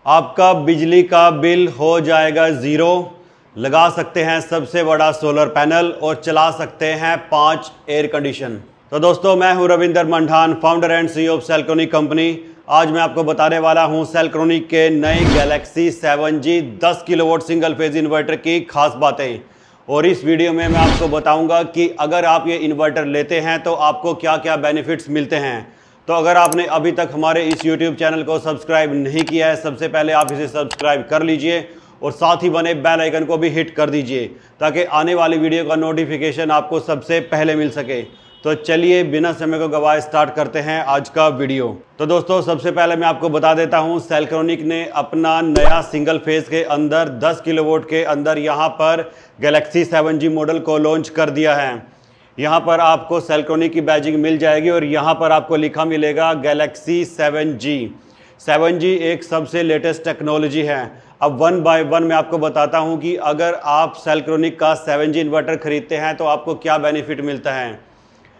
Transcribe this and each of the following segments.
आपका बिजली का बिल हो जाएगा ज़ीरो। लगा सकते हैं सबसे बड़ा सोलर पैनल और चला सकते हैं 5 एयर कंडीशन। तो दोस्तों, मैं हूं Ravinder Mandan, founder and CEO of Selctronic company. आज मैं आपको बताने वाला हूं सेलक्ट्रॉनिक के नए Galaxy 7G 10 kilowatt single phase inverter की खास बातें। और इस वीडियो में मैं आपको बताऊंगा कि अगर आप ये इन्वर्टर लेते हैं तो आपको क्या क्या बेनिफिट्स मिलते हैं। तो अगर आपने अभी तक हमारे इस YouTube चैनल को सब्सक्राइब नहीं किया है, सबसे पहले आप इसे सब्सक्राइब कर लीजिए और साथ ही बने बेल आइकन को भी हिट कर दीजिए ताकि आने वाली वीडियो का नोटिफिकेशन आपको सबसे पहले मिल सके। तो चलिए बिना समय को गवाए स्टार्ट करते हैं आज का वीडियो। तो दोस्तों, सबसे पहले मैं आपको बता देता हूं, सेलक्ट्रॉनिक ने अपना नया सिंगल फेज के अंदर 10 किलोवाट के अंदर यहां पर गैलेक्सी 7G मॉडल को लॉन्च कर दिया है। यहाँ पर आपको सेलक्ट्रॉनिक की बैजिंग मिल जाएगी और यहाँ पर आपको लिखा मिलेगा गैलेक्सी 7G। 7G एक सबसे लेटेस्ट टेक्नोलॉजी है। अब वन बाय वन मैं आपको बताता हूँ कि अगर आप सेलक्ट्रॉनिक का 7G इन्वर्टर खरीदते हैं तो आपको क्या बेनिफिट मिलता है।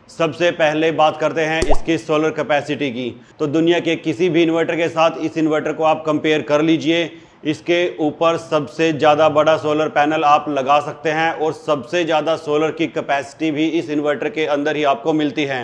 सबसे पहले बात करते हैं इसकी सोलर कैपेसिटी की। तो दुनिया के किसी भी इन्वर्टर के साथ इस इन्वर्टर को आप कंपेयर कर लीजिए। इसके ऊपर सबसे ज़्यादा बड़ा सोलर पैनल आप लगा सकते हैं और सबसे ज़्यादा सोलर की कैपेसिटी भी इस इन्वर्टर के अंदर ही आपको मिलती है।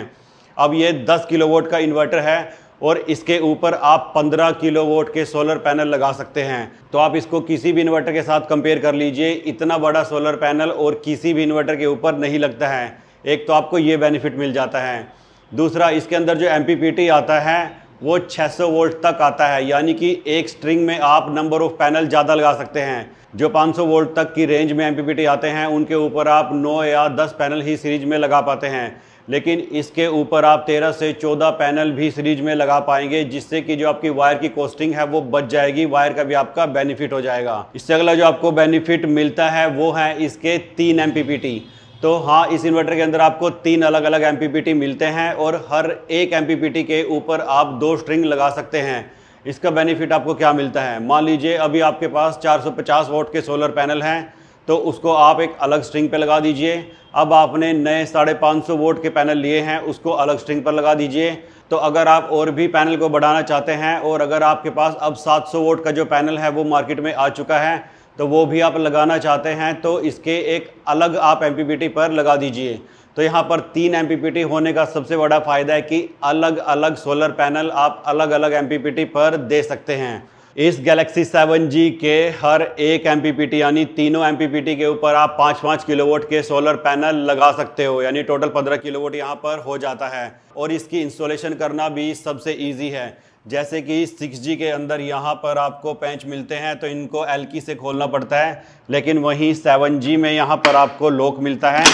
अब ये 10 किलोवाट का इन्वर्टर है और इसके ऊपर आप 15 किलोवाट के सोलर पैनल लगा सकते हैं। तो आप इसको किसी भी इन्वर्टर के साथ कंपेयर कर लीजिए। इतना बड़ा सोलर पैनल और किसी भी इन्वर्टर के ऊपर नहीं लगता है। एक तो आपको ये बेनिफिट मिल जाता है। दूसरा, इसके अंदर जो MPPT आता है वो 600 वोल्ट तक आता है, यानी कि एक स्ट्रिंग में आप नंबर ऑफ पैनल ज़्यादा लगा सकते हैं। जो 500 वोल्ट तक की रेंज में MPPT आते हैं उनके ऊपर आप 9 या 10 पैनल ही सीरीज में लगा पाते हैं, लेकिन इसके ऊपर आप 13 से 14 पैनल भी सीरीज में लगा पाएंगे, जिससे कि जो आपकी वायर की कॉस्टिंग है वो बच जाएगी। वायर का भी आपका बेनिफिट हो जाएगा। इससे अगला जो आपको बेनिफिट मिलता है वो है इसके 3 MPPT। तो हाँ, इस इन्वर्टर के अंदर आपको 3 अलग अलग MPPT मिलते हैं और हर एक MPPT के ऊपर आप 2 स्ट्रिंग लगा सकते हैं। इसका बेनिफिट आपको क्या मिलता है। मान लीजिए अभी आपके पास 450 वोल्ट के सोलर पैनल हैं, तो उसको आप एक अलग स्ट्रिंग पे लगा दीजिए। अब आपने नए 550 वोल्ट के पैनल लिए हैं, उसको अलग स्ट्रिंग पर लगा दीजिए। तो अगर आप और भी पैनल को बढ़ाना चाहते हैं और अगर आपके पास अब 700 वोल्ट का जो पैनल है वो मार्केट में आ चुका है, तो वो भी आप लगाना चाहते हैं तो इसके एक अलग आप MPPT पर लगा दीजिए। तो यहाँ पर 3 MPPT होने का सबसे बड़ा फ़ायदा है कि अलग अलग सोलर पैनल आप अलग अलग MPPT पर दे सकते हैं। इस गैलेक्सी 7G के हर एक MPPT यानी तीनों MPPT के ऊपर आप 5-5 किलोवाट के सोलर पैनल लगा सकते हो, यानी टोटल 15 किलोवाट यहाँ पर हो जाता है। और इसकी इंस्टॉलेशन करना भी सबसे ईजी है। जैसे कि 6G के अंदर यहाँ पर आपको पेंच मिलते हैं तो इनको एलकी से खोलना पड़ता है, लेकिन वहीं 7G में यहाँ पर आपको लॉक मिलता है।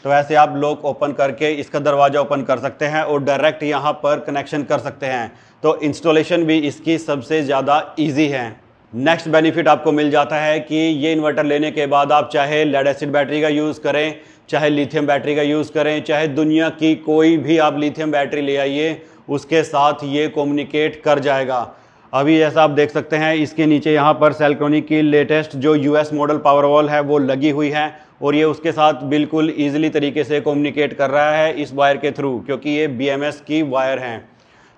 तो ऐसे आप लॉक ओपन करके इसका दरवाज़ा ओपन कर सकते हैं और डायरेक्ट यहाँ पर कनेक्शन कर सकते हैं। तो इंस्टॉलेशन भी इसकी सबसे ज़्यादा ईजी है। नेक्स्ट बेनिफिट आपको मिल जाता है कि ये इन्वर्टर लेने के बाद आप चाहे लेड एसिड बैटरी का यूज़ करें, चाहे लिथियम बैटरी का यूज़ करें, चाहे दुनिया की कोई भी आप लिथियम बैटरी ले आइए, उसके साथ ये कम्युनिकेट कर जाएगा। अभी जैसा आप देख सकते हैं इसके नीचे यहाँ पर सेलक्ट्रॉनिक की लेटेस्ट जो US मॉडल पावर वॉल है वो लगी हुई है और ये उसके साथ बिल्कुल ईजिली तरीके से कम्युनिकेट कर रहा है इस वायर के थ्रू, क्योंकि ये BMS की वायर हैं।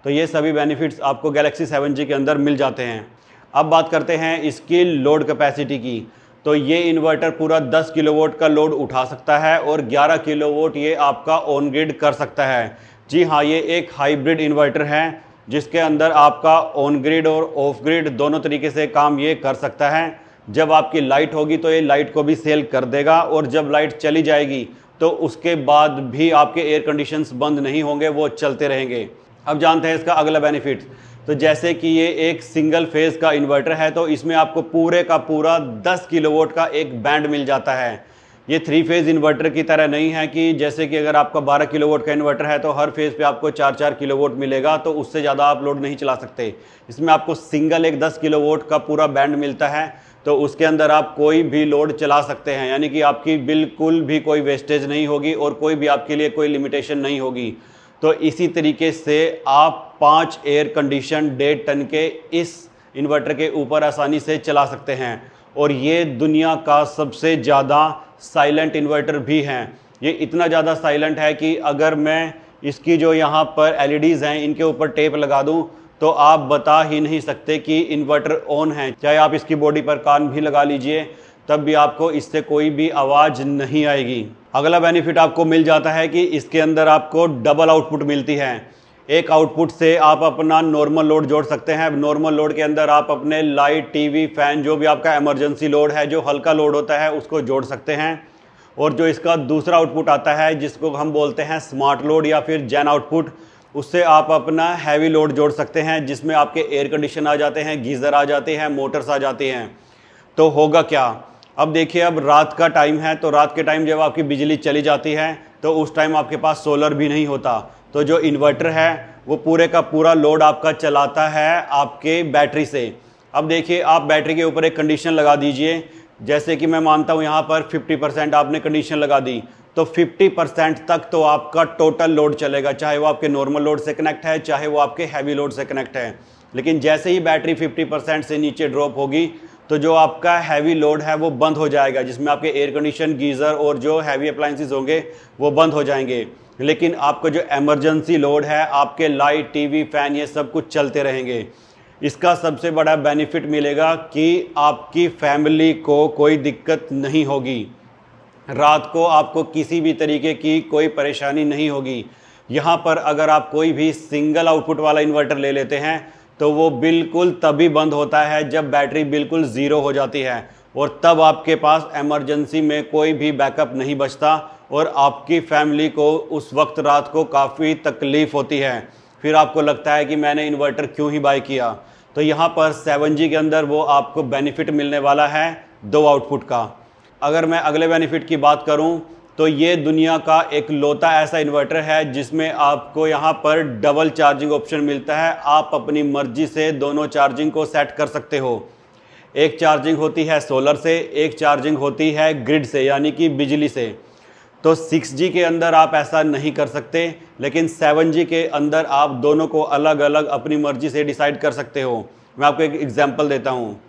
तो ये सभी बेनिफिट्स आपको गैलेक्सी 7G के अंदर मिल जाते हैं। अब बात करते हैं इसकी लोड कैपेसिटी की। तो ये इन्वर्टर पूरा 10 किलोवाट का लोड उठा सकता है और 11 किलोवाट ये आपका ऑन ग्रिड कर सकता है। जी हाँ, ये एक हाइब्रिड इन्वर्टर है जिसके अंदर आपका ऑन ग्रिड और ऑफ ग्रिड दोनों तरीके से काम ये कर सकता है। जब आपकी लाइट होगी तो ये लाइट को भी सेल कर देगा और जब लाइट चली जाएगी तो उसके बाद भी आपके एयर कंडीशंस बंद नहीं होंगे, वो चलते रहेंगे। अब जानते हैं इसका अगला बेनिफिट। तो जैसे कि ये एक सिंगल फेज़ का इन्वर्टर है तो इसमें आपको पूरे का पूरा 10 किलोवाट का एक बैंड मिल जाता है। ये 3 फेज़ इन्वर्टर की तरह नहीं है कि जैसे कि अगर आपका 12 किलोवाट का इन्वर्टर है तो हर फेज़ पे आपको 4-4 किलोवाट मिलेगा, तो उससे ज़्यादा आप लोड नहीं चला सकते। इसमें आपको सिंगल एक 10 किलोवाट का पूरा बैंड मिलता है, तो उसके अंदर आप कोई भी लोड चला सकते हैं, यानी कि आपकी बिल्कुल भी कोई वेस्टेज नहीं होगी और कोई भी आपके लिए कोई लिमिटेशन नहीं होगी। तो इसी तरीके से आप 5 एयर कंडीशन 1.5 टन के इस इन्वर्टर के ऊपर आसानी से चला सकते हैं और ये दुनिया का सबसे ज़्यादा साइलेंट इन्वर्टर भी हैं। ये इतना ज़्यादा साइलेंट है कि अगर मैं इसकी जो यहाँ पर LEDs हैं इनके ऊपर टेप लगा दूँ तो आप बता ही नहीं सकते कि इन्वर्टर ऑन है। चाहे आप इसकी बॉडी पर कान भी लगा लीजिए तब भी आपको इससे कोई भी आवाज़ नहीं आएगी। अगला बेनिफिट आपको मिल जाता है कि इसके अंदर आपको डबल आउटपुट मिलती है। एक आउटपुट से आप अपना नॉर्मल लोड जोड़ सकते हैं। नॉर्मल लोड के अंदर आप अपने लाइट, टीवी, फैन, जो भी आपका इमरजेंसी लोड है, जो हल्का लोड होता है, उसको जोड़ सकते हैं। और जो इसका दूसरा आउटपुट आता है जिसको हम बोलते हैं स्मार्ट लोड या फिर जेन आउटपुट, उससे आप अपना हैवी लोड जोड़ सकते हैं, जिसमें आपके एयर कंडीशन आ जाते हैं, गीज़र आ जाते हैं, मोटर्स आ जाती हैं। तो होगा क्या, अब देखिए, अब रात का टाइम है, तो रात के टाइम जब आपकी बिजली चली जाती है तो उस टाइम आपके पास सोलर भी नहीं होता। तो जो इन्वर्टर है वो पूरे का पूरा लोड आपका चलाता है आपके बैटरी से। अब देखिए, आप बैटरी के ऊपर एक कंडीशन लगा दीजिए, जैसे कि मैं मानता हूँ यहाँ पर 50% आपने कंडीशन लगा दी, तो 50% तक तो आपका टोटल लोड चलेगा, चाहे वो आपके नॉर्मल लोड से कनेक्ट है, चाहे वो आपके हैवी लोड से कनेक्ट है। लेकिन जैसे ही बैटरी 50% से नीचे ड्रॉप होगी तो जो आपका हैवी लोड है वो बंद हो जाएगा, जिसमें आपके एयर कंडीशन, गीज़र और जो हैवी अप्लायंसेस होंगे वो बंद हो जाएंगे। लेकिन आपका जो इमरजेंसी लोड है, आपके लाइट, टीवी, फैन, ये सब कुछ चलते रहेंगे। इसका सबसे बड़ा बेनिफिट मिलेगा कि आपकी फैमिली को कोई दिक्कत नहीं होगी, रात को आपको किसी भी तरीके की कोई परेशानी नहीं होगी। यहाँ पर अगर आप कोई भी सिंगल आउटपुट वाला इन्वर्टर ले लेते हैं तो वो बिल्कुल तभी बंद होता है जब बैटरी बिल्कुल ज़ीरो हो जाती है, और तब आपके पास इमरजेंसी में कोई भी बैकअप नहीं बचता और आपकी फैमिली को उस वक्त रात को काफ़ी तकलीफ़ होती है। फिर आपको लगता है कि मैंने इन्वर्टर क्यों ही बाय किया। तो यहाँ पर 7G के अंदर वो आपको बेनिफिट मिलने वाला है 2 आउटपुट का। अगर मैं अगले बेनिफिट की बात करूँ तो ये दुनिया का एक लौता ऐसा इन्वर्टर है जिसमें आपको यहाँ पर डबल चार्जिंग ऑप्शन मिलता है। आप अपनी मर्जी से दोनों चार्जिंग को सेट कर सकते हो। एक चार्जिंग होती है सोलर से, एक चार्जिंग होती है ग्रिड से, यानी कि बिजली से। तो 6G के अंदर आप ऐसा नहीं कर सकते, लेकिन 7G के अंदर आप दोनों को अलग अलग अपनी मर्जी से डिसाइड कर सकते हो। मैं आपको एक एग्जांपल देता हूँ।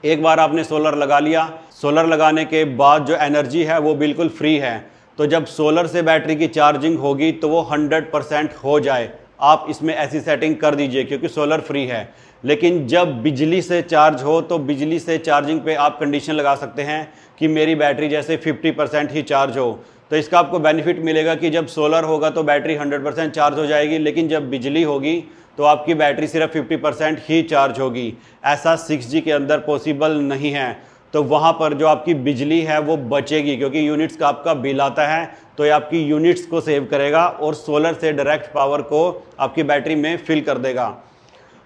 एक बार आपने सोलर लगा लिया, सोलर लगाने के बाद जो एनर्जी है वो बिल्कुल फ्री है, तो जब सोलर से बैटरी की चार्जिंग होगी तो वो 100% हो जाए। आप इसमें ऐसी सेटिंग कर दीजिए क्योंकि सोलर फ्री है। लेकिन जब बिजली से चार्ज हो तो बिजली से चार्जिंग पे आप कंडीशन लगा सकते हैं कि मेरी बैटरी जैसे 50% ही चार्ज हो। तो इसका आपको बेनिफिट मिलेगा कि जब सोलर होगा तो बैटरी 100% चार्ज हो जाएगी, लेकिन जब बिजली होगी तो आपकी बैटरी सिर्फ 50% ही चार्ज होगी। ऐसा 6G के अंदर पॉसिबल नहीं है। तो वहाँ पर जो आपकी बिजली है वो बचेगी, क्योंकि यूनिट्स का आपका बिल आता है, तो ये आपकी यूनिट्स को सेव करेगा और सोलर से डायरेक्ट पावर को आपकी बैटरी में फिल कर देगा।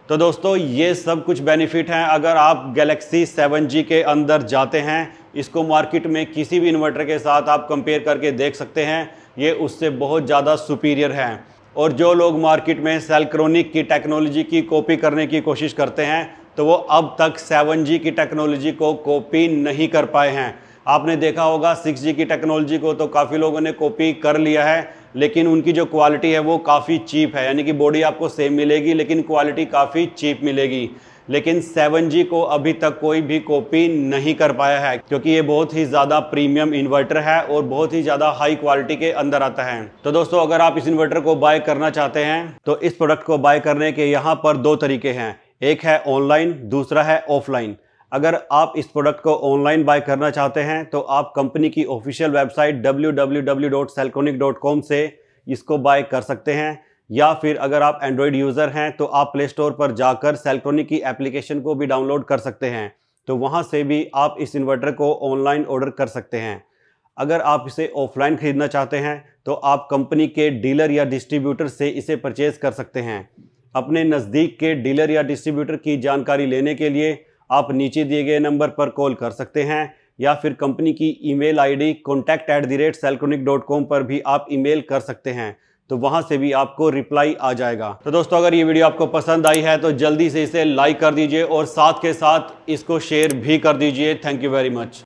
तो दोस्तों, ये सब कुछ बेनिफिट हैं। अगर आप गैलेक्सी 7G के अंदर जाते हैं, इसको मार्केट में किसी भी इन्वर्टर के साथ आप कंपेयर करके देख सकते हैं, ये उससे बहुत ज़्यादा सुपीरियर है। और जो लोग मार्केट में सेल्क्रोनिक की टेक्नोलॉजी की कॉपी करने की कोशिश करते हैं तो वो अब तक 7G की टेक्नोलॉजी को कॉपी नहीं कर पाए हैं। आपने देखा होगा 6G की टेक्नोलॉजी को तो काफ़ी लोगों ने कॉपी कर लिया है, लेकिन उनकी जो क्वालिटी है वो काफ़ी चीप है, यानी कि बॉडी आपको सेम मिलेगी लेकिन क्वालिटी काफ़ी चीप मिलेगी। लेकिन 7G को अभी तक कोई भी कॉपी नहीं कर पाया है, क्योंकि ये बहुत ही ज़्यादा प्रीमियम इन्वर्टर है और बहुत ही ज़्यादा हाई क्वालिटी के अंदर आता है। तो दोस्तों, अगर आप इस इन्वर्टर को बाय करना चाहते हैं तो इस प्रोडक्ट को बाय करने के यहाँ पर 2 तरीके हैं। एक है ऑनलाइन, दूसरा है ऑफलाइन। अगर आप इस प्रोडक्ट को ऑनलाइन बाय करना चाहते हैं तो आप कंपनी की ऑफिशियल वेबसाइट www.selcronic.com से इसको बाय कर सकते हैं, या फिर अगर आप एंड्रॉयड यूज़र हैं तो आप प्ले स्टोर पर जाकर सेल्क्रोनिक की एप्लीकेशन को भी डाउनलोड कर सकते हैं। तो वहां से भी आप इस इन्वर्टर को ऑनलाइन ऑर्डर कर सकते हैं। अगर आप इसे ऑफलाइन ख़रीदना चाहते हैं तो आप कंपनी के डीलर या डिस्ट्रीब्यूटर से इसे परचेज़ कर सकते हैं। अपने नज़दीक के डीलर या डिस्ट्रीब्यूटर की जानकारी लेने के लिए आप नीचे दिए गए नंबर पर कॉल कर सकते हैं, या फिर कंपनी की ईमेल आईडी contact@selcronic.com पर भी आप ईमेल कर सकते हैं। तो वहां से भी आपको रिप्लाई आ जाएगा। तो दोस्तों, अगर ये वीडियो आपको पसंद आई है तो जल्दी से इसे लाइक कर दीजिए और साथ के साथ इसको शेयर भी कर दीजिए। Thank you very much.